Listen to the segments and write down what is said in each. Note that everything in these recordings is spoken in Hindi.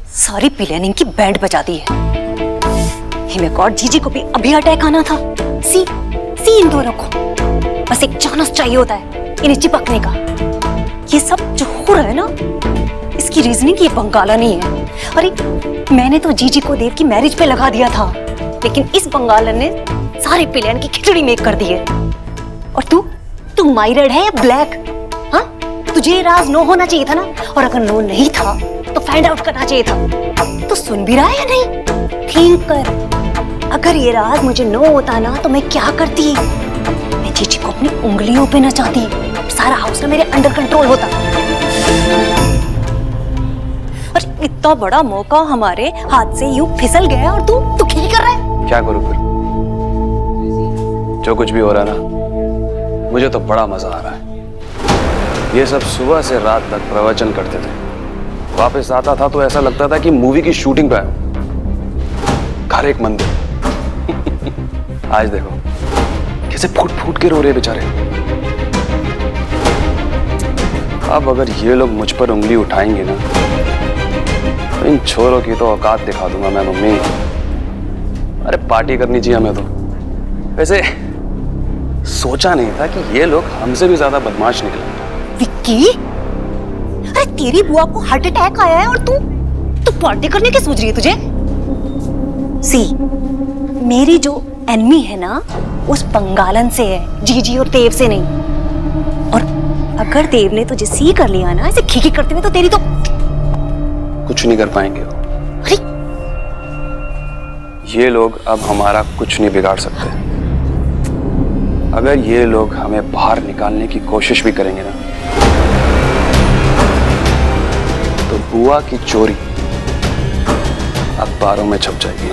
सारी प्लानिंग की बैंड बजा दी है। हिमेक और जीजी को भी अभी अटैक आना था। सी इन दोनों को बस एक चांस चाहिए होता है इन्हें चिपकने का। ये सब जो हो रहा है ना, इसकी रीजनिंग ये बंगाला नहीं है। अरे मैंने तो जीजी को देव की मैरिज पे लगा दिया था, लेकिन इस बंगालन ने सारे प्लान की खिचड़ी मेक कर दी है। और तू माइरेड है या ब्लैक? हाँ, तुझे ये राज नो होना चाहिए था ना, और अगर नो नहीं था तो फाइंड आउट करना चाहिए था। तो सुन भी रहा है या नहीं? थिंक कर, अगर ये राज मुझे नो होता ना तो मैं क्या करती? मैं जीजी को अपनी उंगलियों पे नचाती, सारा हाउस ना मेरे अंडर कंट्रोल होता। और इतना बड़ा मौका हमारे हाथ से यूं फिसल गया और तू क्या कर रहा है? क्या करूं फिर? जो कुछ भी हो रहा है ना, मुझे तो बड़ा मजा आ रहा है। ये सब सुबह से रात तक प्रवचन करते थे, वापस आता था तो ऐसा लगता था कि मूवी की शूटिंग पे आया हूं। घर एक मंदिर। आज देखो कैसे फूट फूट के रो रहे बेचारे। अब अगर ये लोग मुझ पर उंगली उठाएंगे ना, तो इन छोरों की तो औकात दिखा दूंगा मैं मम्मी। अरे पार्टी करनी चाहिए हमें तो। वैसे सोचा नहीं था कि ये लोग हमसे भी ज्यादा बदमाश निकले। विक्की, अरे तेरी बुआ को हार्ट अटैक आया है और तू पार्टी करने की सोच रही है तुझे? सी, मेरी जो एनिमी है ना, उस बंगालन से है, जीजी और देव से नहीं। और अगर देव ने तुझे सी कर लिया ना ऐसे खीखी करते हुए, तो तेरी तो कुछ नहीं कर पाएंगे। अरे ये लोग अब हमारा कुछ नहीं बिगाड़ सकते। अगर ये लोग हमें बाहर निकालने की कोशिश भी करेंगे ना, तो बुआ की चोरी अखबारों में छप जाएगी।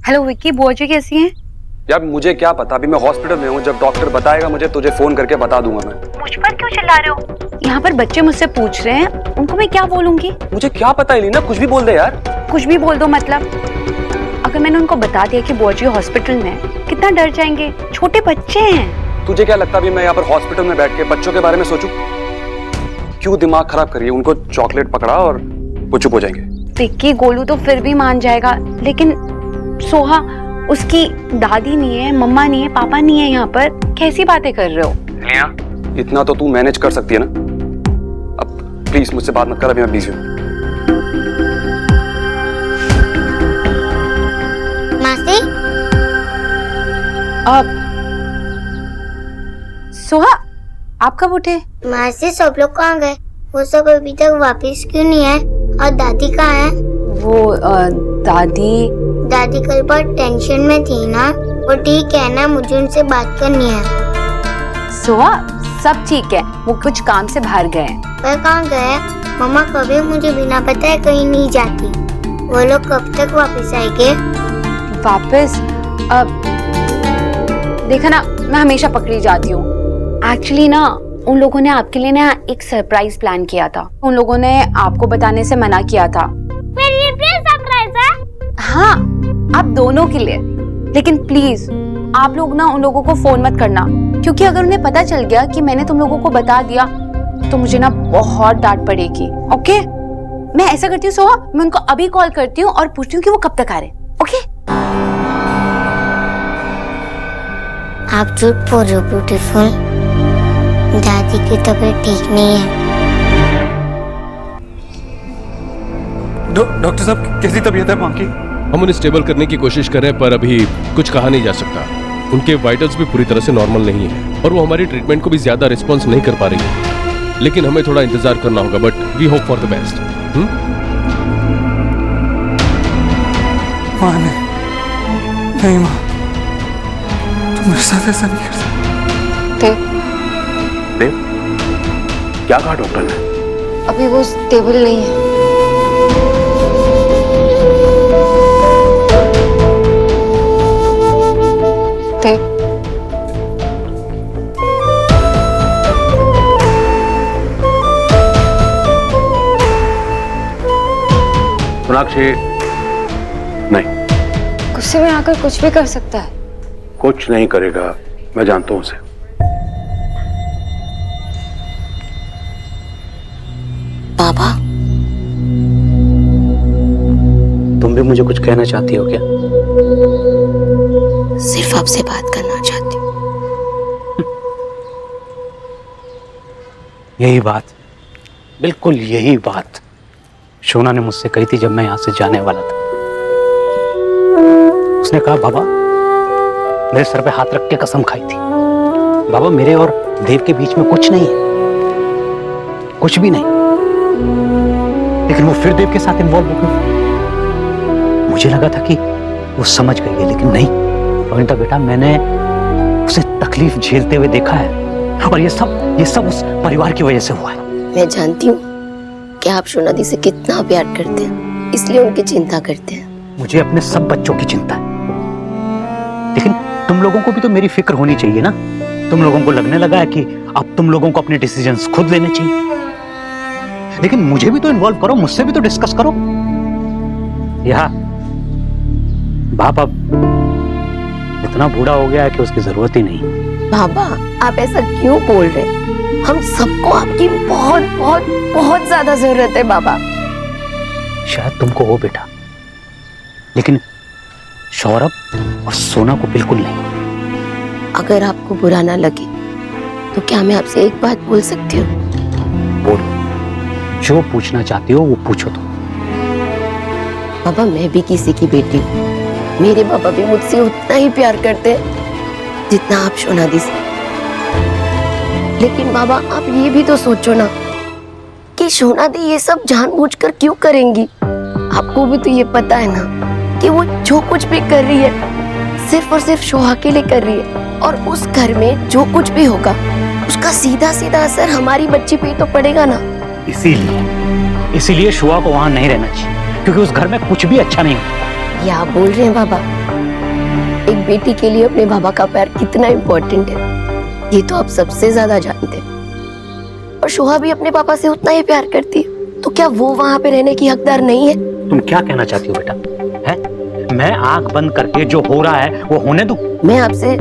हेलो विक्की, बुआ जी कैसी हैं? यार मुझे क्या पता, अभी मैं हॉस्पिटल में हूँ। जब डॉक्टर बताएगा मुझे, तुझे फोन करके बता दूंगा मैं। मुझ पर क्यों चिल्ला रहे हो? यहाँ पर बच्चे मुझसे पूछ रहे हैं, उनको मैं क्या बोलूंगी? मुझे क्या पता एलिना, कुछ भी बोल दे यार। कुछ भी बोल दो मतलब? अगर मैंने उनको बता दिया कि बुआ जी हॉस्पिटल में, कितना डर जाएंगे, छोटे बच्चे हैं। तुझे क्या लगता है मैं यहाँ पर हॉस्पिटल में बैठ के बच्चों के बारे में सोचूं? क्यों दिमाग खराब करिए। उनको चॉकलेट पकड़ा और वो चुप हो जाएंगे। विक्की, गोलू तो फिर भी मान जाएगा, लेकिन सोहा, उसकी दादी नहीं है, मम्मा नहीं है, पापा नहीं है यहाँ पर। कैसी बातें कर रहे हो? इतना तो तू मैनेज कर सकती है ना। अब प्लीज मुझसे बात मत कर, अभी मैं बिजी हूँ। मासी, सोहा, आप कब उठे? मासी सब लोग कहाँ गए? वो सब अभी तक वापस क्यों नहीं आए? और दादी कहाँ है? वो दादी कल बहुत टेंशन में थी ना। वो ठीक है ना? मुझे उनसे बात करनी है। सोहा, सब ठीक है, वो कुछ काम से बाहर गए हैं। पर कहाँ गए? मम्मा कभी मुझे बिना बताए कहीं नहीं जाती। वो लोग कब तक वापस आएंगे? वापस? अब देखा ना, मैं हमेशा पकड़ी जाती हूँ। एक्चुअली ना, उन लोगों ने आपके लिए ना एक सरप्राइज प्लान किया था। उन लोगों ने आपको बताने से मना किया था। मेरे लिए भी सरप्राइज है? हाँ, आप दोनों के लिए। लेकिन प्लीज आप लोग ना उन लोगों को फोन मत करना, क्योंकि अगर उन्हें पता चल गया कि मैंने तुम लोगों को बता दिया तो मुझे ना बहुत डांट पड़ेगी। ओके, मैं ऐसा करती हूँ सोहा, मैं उनको अभी कॉल करती हूँ और पूछती हूँ कि वो कब तक आ रहे। ओके? आप झूठ बोल रहे हो ब्यूटीफुल। दादी की तबीयत ठीक नहीं है। डॉक्टर साहब, कैसी तबीयत है माँ की? हम उन्हें स्टेबल करने की कोशिश कर रहे हैं, पर अभी कुछ कहा नहीं जा सकता। उनके वाइटल्स भी पूरी तरह से नॉर्मल नहीं है और वो हमारी ट्रीटमेंट को भी ज्यादा रिस्पॉन्स नहीं कर पा रही है। लेकिन हमें थोड़ा इंतजार करना होगा, but we hope for the best. माँ नहीं माँ, तुम मेरे साथ ऐसा नहीं कर सकते। देव, क्या कहा डॉक्टर ने? अभी वो स्टेबल नहीं है। सोनाक्षी, नहीं, गुस्से में आकर कुछ भी कर सकता है। कुछ नहीं करेगा, मैं जानता हूं उसे। पापा, तुम भी मुझे कुछ कहना चाहती हो क्या? सिर्फ आपसे बात करना चाहती हूँ। यही बात, बिल्कुल यही बात शोना ने मुझसे कही थी जब मैं यहां से जाने वाला था। उसने कहा बाबा, मेरे सर पे हाथ रख के कसम खाई थी, बाबा मेरे और देव के बीच में कुछ नहीं है, कुछ भी नहीं। लेकिन वो फिर देव के साथ इन्वॉल्व हो गई। मुझे लगा था कि वो समझ गई है, लेकिन नहीं। अविंता बेटा, मैंने उसे तकलीफ झेलते हुए देखा है, और ये सब उस परिवार की वजह से हुआ है। मैं जानती हूँ कि आप शोना दी से कितना प्यार करते हैं, इसलिए उनकी चिंता करते हैं। मुझे अपने सब बच्चों की चिंता है, लेकिन तुम लोगों को भी तो मेरी फिक्र होनी चाहिए ना। तुम लोगों को लगने लगा है कि अब तुम लोगों को अपने डिसीजंस खुद लेने चाहिए, लेकिन मुझे भी तो इन्वॉल्व करो, मुझसे भी तो डिस्कस करो। यह बाप अब इतना बूढ़ा हो गया है कि उसकी जरूरत ही नहीं। बाबा, आप ऐसा क्यों बोल रहे हैं? हम सबको आपकी बहुत बहुत बहुत ज्यादा जरूरत है बाबा। शायद तुमको हो बेटा, लेकिन सौरभ और सोना को बिल्कुल नहीं। अगर आपको बुरा ना लगे तो क्या मैं आपसे एक बात बोल सकती हूँ? बोलो, जो पूछना चाहती हो वो पूछो तुम। बाबा, मैं भी किसी की बेटी हूँ। मेरे पापा भी मुझसे उतना ही प्यार करते हैं जितना आप शोना दी से। लेकिन बाबा, आप ये भी तो सोचो ना कि शोना दी ये सब जानबूझकर क्यों करेंगी। आपको भी तो ये पता है ना कि वो जो कुछ भी कर रही है सिर्फ और सिर्फ शोहा के लिए कर रही है, और उस घर में जो कुछ भी होगा उसका सीधा सीधा असर हमारी बच्ची पे तो पड़ेगा ना। इसीलिए शोहा को वहां नहीं रहना चाहिए, क्योंकि उस घर में कुछ भी अच्छा नहीं होता। ये आप बोल रहे हैं बाबा? एक बेटी के लिए अपने बाबा का प्यार कितना इम्पोर्टेंट है ये तो आप सबसे ज्यादा जानते हैं। और शोहा भी अपने पापा से उतना ही प्यार करती है, तो क्या वो वहां पे रहने की हकदार नहीं है? तुम क्या कहना चाहती हो बेटा? है? मैं आंख बंद करके जो हो रहा है वो होने दूं? मैं आपसे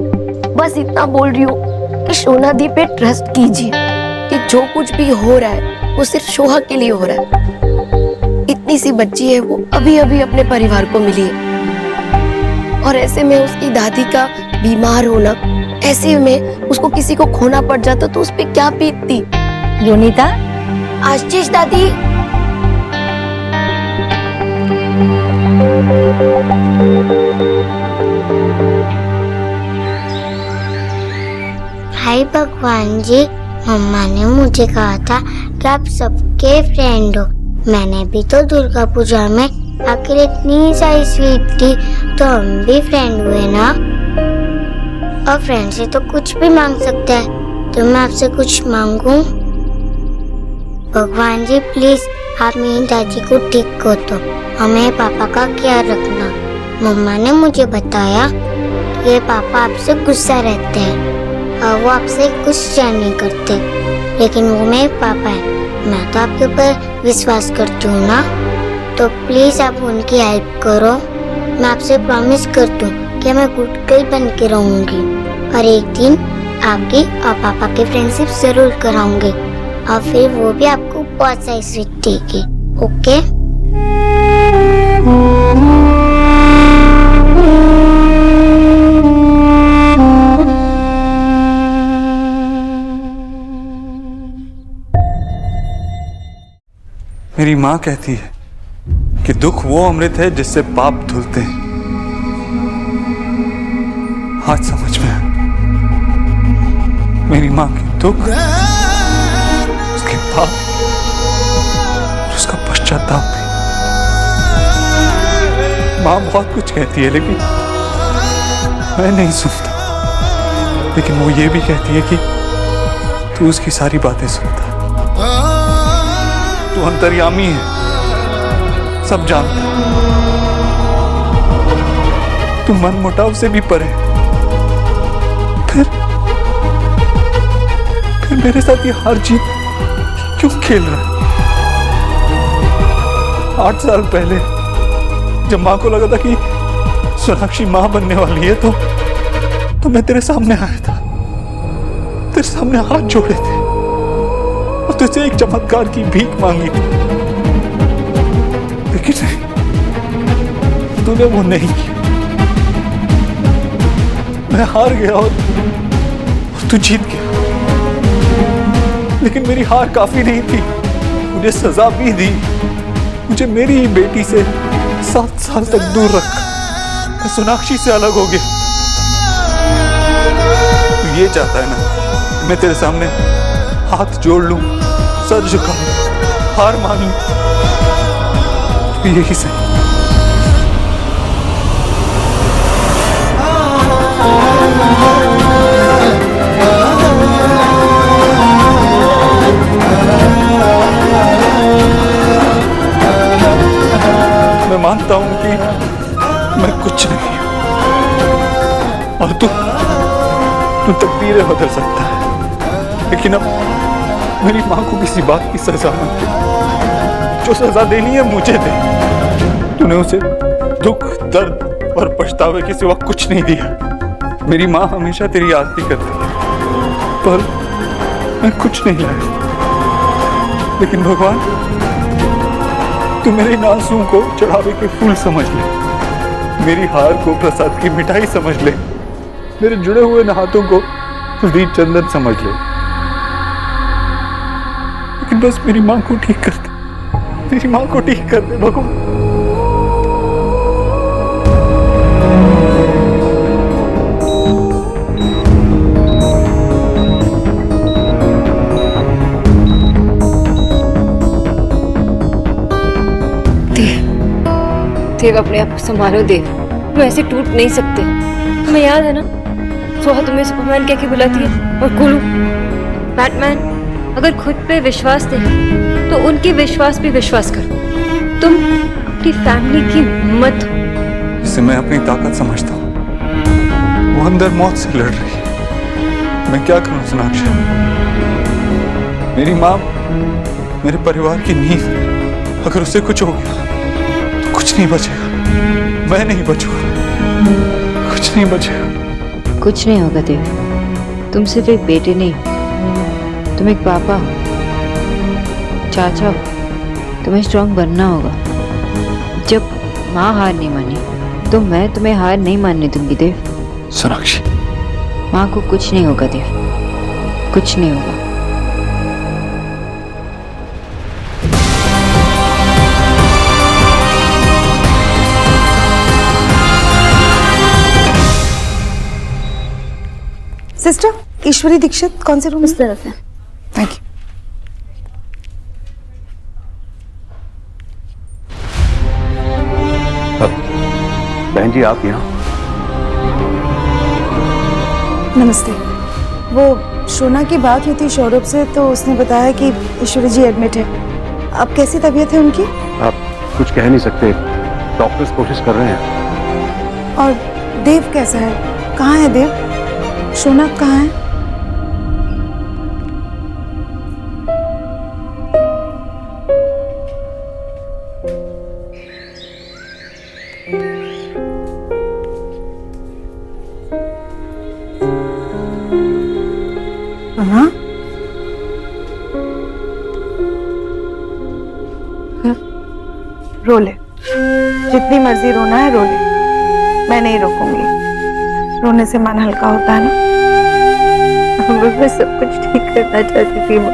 बस इतना बोल रही हूँ कि शोना दी पे ट्रस्ट कीजिए कि जो कुछ भी हो रहा है वो सिर्फ शोहा के लिए हो रहा है। इतनी सी बच्ची है, वो अभी अभी अपने परिवार को मिली है, और ऐसे में उसकी दादी का बीमार होना, ऐसे में उसको किसी को खोना पड़ जाता तो उस पे क्या बीतती। योनिता, आशीष दादी। हाय भगवान जी, मम्मा ने मुझे कहा था कि आप सबके फ्रेंड हो। मैंने भी तो दुर्गा पूजा में आखिर इतनी सारी स्वीट थी, तो हम भी फ्रेंड हुए ना। और फ्रेंड से तो कुछ भी मांग सकता है, तो मैं आपसे कुछ मांगूं? भगवान जी प्लीज आप मेरी दादी को ठीक कर दो, हमें पापा का ख्याल रखना। मम्मा ने मुझे बताया कि पापा आपसे गुस्सा रहते हैं और वो आपसे कुछ शेयर नहीं करते, लेकिन वो मेरे पापा है। मैं तो आपके ऊपर विश्वास करती हूँ ना, तो प्लीज आप उनकी हेल्प करो। मैं आपसे प्रॉमिस करती हूँ कि मैं गुड गर्ल बन के रहूंगी, और एक दिन आपकी और पापा की फ्रेंडशिप जरूर कराऊंगी, और फिर वो भी आपको बहुत सारी स्वीट देगी। ओके? मेरी माँ कहती है कि दुख वो अमृत है जिससे पाप धुलते हैं। आज समझ में आया, मेरी माँ की दुख, उसके पाप, उसका पश्चाताप भी। माँ बहुत कुछ कहती है लेकिन मैं नहीं सुनता, लेकिन वो ये भी कहती है कि तू उसकी सारी बातें सुनता है, तू अंतर्यामी है, सब जानता है, तू मन मुटाव से भी परे। फिर मेरे साथ ये हार जीत क्यों खेल रहा है? 8 साल पहले जब माँ को लगा था कि सोनाक्षी माँ बनने वाली है, तो मैं तेरे सामने आया था। तेरे सामने हाथ जोड़े थे और तुझसे एक चमत्कार की भीख मांगी थी, लेकिन नहीं, तूने वो नहीं किया। मैं हार गया और तू जीत गया, लेकिन मेरी हार काफी नहीं थी। मुझे सजा भी दी, मुझे मेरी ही बेटी से 7 साल तक दूर रखा। मैं सोनाक्षी से अलग हो गया। तू ये चाहता है ना मैं तेरे सामने हाथ जोड़ लूं, सर झुकाऊं, हार मान लूं? तो यही सही। मैं मानता हूं कि मैं कुछ नहीं हूं और तू तकदीरें बदल सकता है, लेकिन अब मेरी मां को किसी बात की सजा मत दे। जो सजा देनी है मुझे दे। तूने उसे दुख, दर्द और पछतावे के सिवा कुछ नहीं दिया। मेरी मां हमेशा तेरी आरती करती है, पर मैं कुछ नहीं लाया। लेकिन भगवान, तू मेरे इन आंसुओं को चढ़ावे के फूल समझ ले, मेरी हार को प्रसाद की मिठाई समझ ले, मेरे जुड़े हुए हाथों को कुलदीप चंदन समझ ले। लेकिन बस मेरी मां को ठीक कर दे, मेरी मां को ठीक कर दे भगवान। देव, अपने आप को संभालो देव, तुम ऐसे टूट नहीं सकते। तुम्हें याद है ना, सोहा तुम्हें सुपरमैन कह के बुलाती है, और कुलू बैटमैन। अगर खुद पे विश्वास नहीं तो उनके विश्वास पे विश्वास करो। तुम अपनी फैमिली की हिम्मत हो। इसे मैं अपनी ताकत समझता हूँ। वो अंदर मौत से लड़ रही है, मैं क्या करूं सोनाक्षी? मेरी माँ मेरे परिवार की नींव, अगर उसे कुछ हो गया कुछ नहीं बचेगा। मैं नहीं बचूंगा, कुछ नहीं बचेगा। कुछ नहीं होगा देव, तुम सिर्फ एक बेटे नहीं, तुम एक पापा हो, चाचा हो। तुम्हें स्ट्रांग बनना होगा। जब माँ हार नहीं मानी तो मैं तुम्हें हार नहीं मानने दूंगी देव। सोनाक्षी, माँ को कुछ नहीं होगा देव, कुछ नहीं होगा। सिस्टर, ईश्वरी दीक्षित कौन से रूम? इस तरफ है। Thank you. बहन जी, आप यहाँ? नमस्ते। वो शोना की बात हुई थी सौरभ से, तो उसने बताया कि ईश्वरी जी एडमिट है। अब कैसी तबीयत है उनकी? आप कुछ कह नहीं सकते, डॉक्टर्स कोशिश कर रहे हैं। और देव कैसा है? कहाँ है देव? शोना कहाँ है? हाँ? रो ले, जितनी मर्जी रोना है रो ले, मैं नहीं रोकूंगी। रोने से मन हल्का होता है ना। मैं सब कुछ ठीक करना चाहती थी माँ,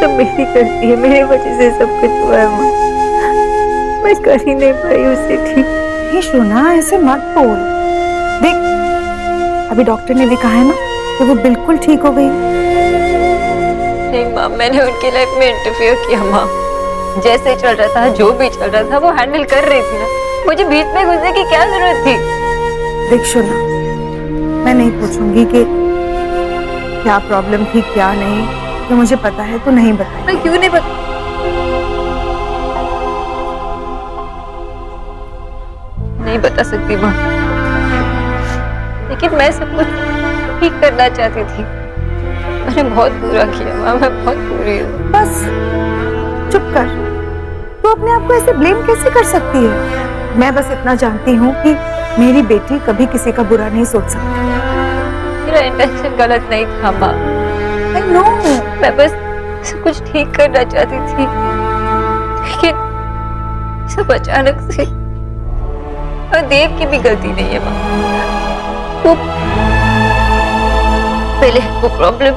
सब मेरी गलती है, मेरी वजह से सब कुछ हुआ है माँ। मैं कर ही नहीं पाई उसे ठीक। ये शोना, ऐसे मत बोल। देख, अभी डॉक्टर ने भी कहा है ना कि वो बिल्कुल ठीक हो गई। नहीं माँ, मैंने उनकी लाइफ में इंटरफियर किया माँ। जैसे चल रहा था, जो भी चल रहा था, वो हैंडल कर रही थी ना। मुझे बीच में घुसने की क्या जरूरत थी? देख शोना, मैं नहीं पूछूंगी कि क्या प्रॉब्लम थी क्या नहीं, तो मुझे पता है तो नहीं बताई। मैं क्यों नहीं बता? नहीं बता सकती माँ, लेकिन मैं सब कुछ ठीक करना चाहती थी। मैंने बहुत बुरा किया माँ, मैं बहुत बुरी हूँ। बस चुप कर। तू अपने आप को ऐसे ब्लेम कैसे कर सकती है? मैं बस इतना जानती हूँ कि मेरी बेटी कभी किसी का बुरा नहीं सोच सकती। फिर मेरा इंटेंशन गलत नहीं था माँ। I know. मैं बस सब कुछ ठीक करना चाहती थी, लेकिन सब अचानक से। और देव की भी गलती नहीं है माँ। वो पहले वो प्रॉब्लम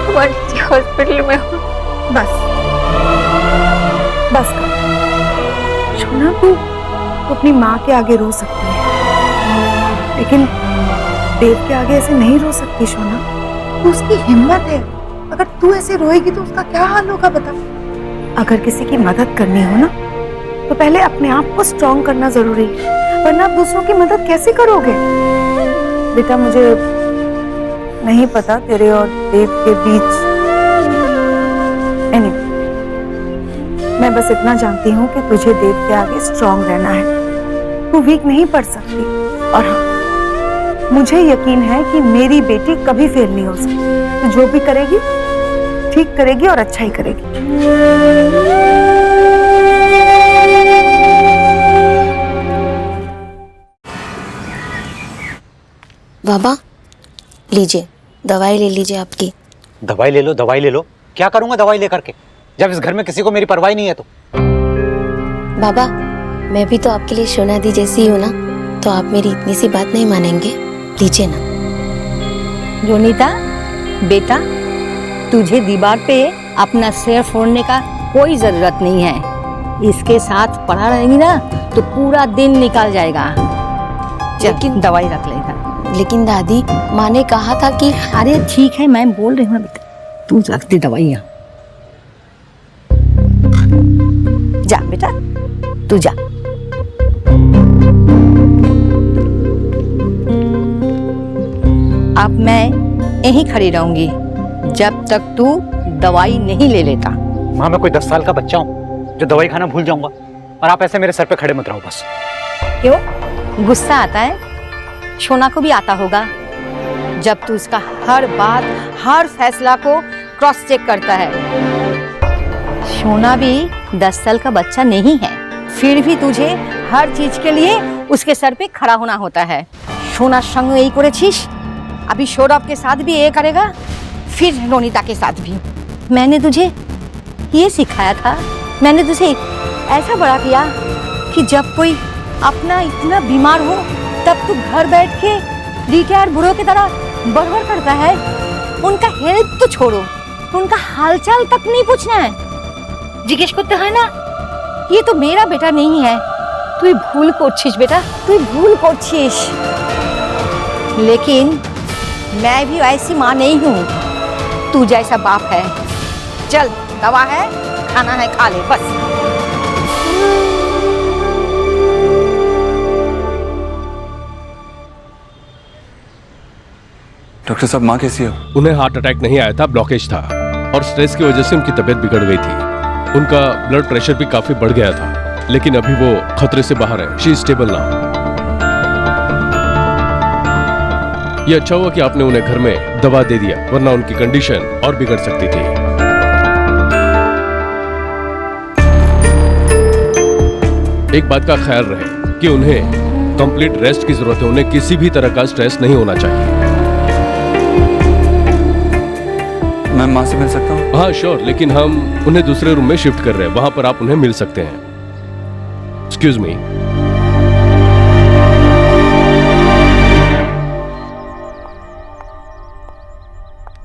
हमारे हॉस्पिटल में हो। बस बस कर। शोना, तू अपनी माँ के आगे रो सकती है, लेकिन देव के आगे ऐसे नहीं रो सकती शोना। तू उसकी हिम्मत है। अगर तू ऐसे रोएगी तो उसका क्या हाल होगा बता। अगर किसी की मदद करनी हो ना, तो पहले अपने आप को स्ट्रॉन्ग करना जरूरी है, वरना आप दूसरों की मदद कैसे करोगे। बेटा, मुझे नहीं पता तेरे और देव के बीच। Anyway, मैं बस इतना जानती हूँ कि तुझे देव के आगे स्ट्रॉन्ग रहना है। तू वीक नहीं पड़ सकती। और हाँ, मुझे यकीन है कि मेरी बेटी कभी फेल नहीं हो सकती। तो जो भी करेगी ठीक करेगी और अच्छा ही करेगी। बाबा लीजिए, दवाई ले लीजिए आपकी। दवाई ले लो, दवाई ले लो। क्या करूंगा दवाई लेकर के, जब इस घर में किसी को मेरी परवाह नहीं है तो। बाबा, मैं भी तो आपके लिए शोना दी जैसी हूँ ना, तो आप मेरी इतनी सी बात नहीं मानेंगे? लीजिए ना। रोनीता बेटा, तुझे दीवार पे अपना सिर फोड़ने का कोई जरूरत नहीं है। इसके साथ पढ़ा रहेगी ना तो पूरा दिन निकल जाएगा। लेकिन दवाई रख लेगा। लेकिन दादी, माँ ने कहा था कि। अरे ठीक है, मैं बोल रही हूँ बेटा, तू रख दे दवाइयाँ। जा बेटा, तू जा। अब मैं यहीं खड़ी रहूंगी जब तक तू दवाई नहीं ले लेता। माँ, मैं कोई 10 साल का बच्चा हूँ जो दवाई खाना भूल जाऊंगा? और आप ऐसे मेरे सर पे खड़े मत रहो बस। क्यों गुस्सा आता है? शोना को भी आता होगा, जब तू उसका हर बात हर फैसला को क्रॉस चेक करता है। शोना भी 10 साल का बच्चा नहीं है, फिर भी तुझे हर चीज के लिए उसके सर पे खड़ा होना होता है। शोना संग यही करेছিস, अभी सौरभ के साथ भी ये करेगा, फिर रोनीता के साथ भी। मैंने तुझे ये सिखाया था, मैंने तुझे ऐसा बड़ा किया कि जब कोई अपना इतना बीमार हो तब तू घर बैठ के रिटायर बूढ़ों की तरह बड़बड़ करता है। उनका हेल्थ तो छोड़ो, उनका हालचाल तक नहीं पूछना है, जिज्ञेस करते है ना। ये तो मेरा बेटा नहीं है। তুই ভুল করছিস बेटा, তুই भूल করছিস। लेकिन मैं भी ऐसी माँ नहीं हूँ, तू जैसा बाप है। चल, दवा है, खाना है, खा ले बस। डॉक्टर साहब, माँ कैसी है? उन्हें हार्ट अटैक नहीं आया था, ब्लॉकेज था, और स्ट्रेस की वजह से उनकी तबीयत बिगड़ गई थी। उनका ब्लड प्रेशर भी काफी बढ़ गया था, लेकिन अभी वो खतरे से बाहर है। She is stable now. ये अच्छा हुआ कि आपने उन्हें घर में दवा दे दिया, वरना उनकी कंडीशन और बिगड़ सकती थी। एक बात का ख्याल रहे कि उन्हें कंप्लीट रेस्ट की जरूरत है। उन्हें किसी भी तरह का स्ट्रेस नहीं होना चाहिए। मैं माँ से मिल सकता हूँ? हाँ श्योर, लेकिन हम उन्हें दूसरे रूम में शिफ्ट कर रहे हैं, वहां पर आप उन्हें मिल सकते हैं। Excuse me.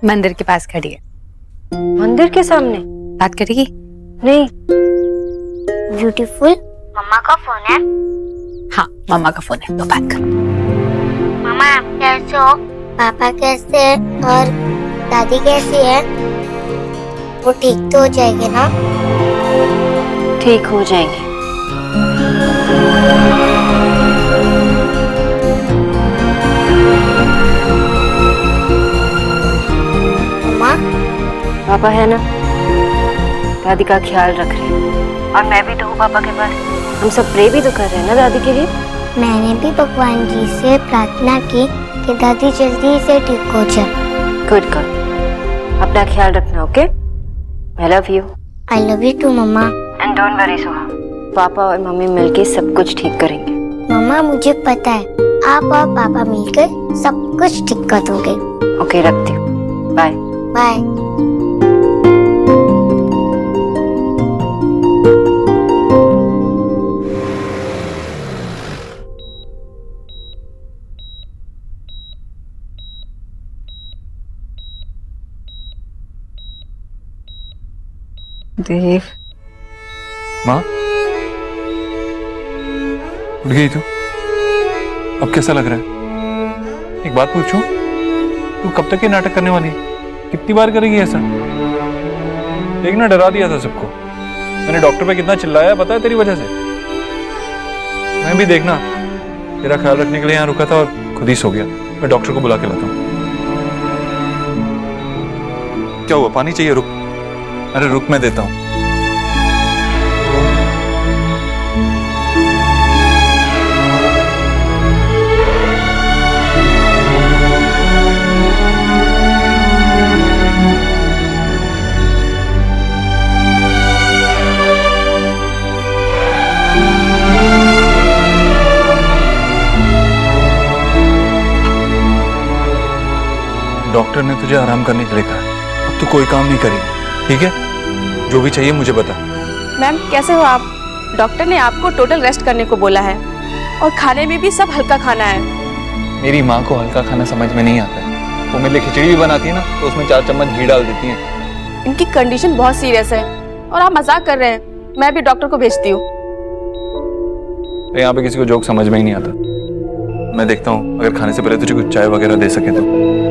मंदिर के पास खड़ी है। मंदिर के सामने बात करेगी? नहीं। ब्यूटीफुल, मम्मा का फोन है। हाँ, मम्मा का फोन है, तो बात कर। मम्मा आप कैसे हो? पापा कैसे है? और दादी कैसी है? वो ठीक तो हो जाएगी ना? ठीक हो जाएंगे। मम्मा, पापा है ना, दादी का ख्याल रख रहे हैं, और मैं भी तो हूँ पापा के पास। हम सब प्रे भी तो कर रहे हैं ना दादी के लिए। मैंने भी भगवान जी से प्रार्थना की कि दादी जल्दी से ठीक हो जाए। गुड गुड, अपना ख्याल रखना, okay? I love you. I love you too mama. And don't worry Soha, papa और मम्मी मिलके सब कुछ ठीक करेंगे। मम्मा, मुझे पता है आप और पापा मिलकर सब कुछ ठीक कर दोगे। ओके, रखती हूँ। बाय। बाय। देव, माँ, उठ गई तू? अब कैसा लग रहा है? एक बात पूछूं, तू कब तक ये नाटक करने वाली है? कितनी बार करेगी ऐसा? देखना, डरा दिया था सबको। मैंने डॉक्टर पे कितना चिल्लाया पता है तेरी वजह से। मैं भी देखना, तेरा ख्याल रखने के लिए यहाँ रुका था और खुद ही सो गया। मैं डॉक्टर को बुला के लाता हूँ। क्या हुआ, पानी चाहिए? रुक। अरे रुक, मैं देता हूँ। डॉक्टर ने तुझे आराम करने के लिए कहा है। अब तू कोई काम नहीं करेगी, ठीक है? जो भी चाहिए मुझे बता। मैम, कैसे हो आप? डॉक्टर ने आपको टोटल रेस्ट करने को बोला है और खाने में भी सब हल्का खाना है। मेरी माँ को हल्का खाना समझ में नहीं आता है। वो मेरे लिए खिचड़ी भी बनाती है ना, तो उसमें 4 चम्मच घी डाल देती है। इनकी कंडीशन बहुत सीरियस है और आप मजाक कर रहे हैं। मैं भी डॉक्टर को भेजती हूँ। तो यहाँ पे किसी को जोक समझ में ही नहीं आता। मैं देखता हूँ, अगर खाने से पहले तुझे कुछ चाय वगैरह दे सके तो।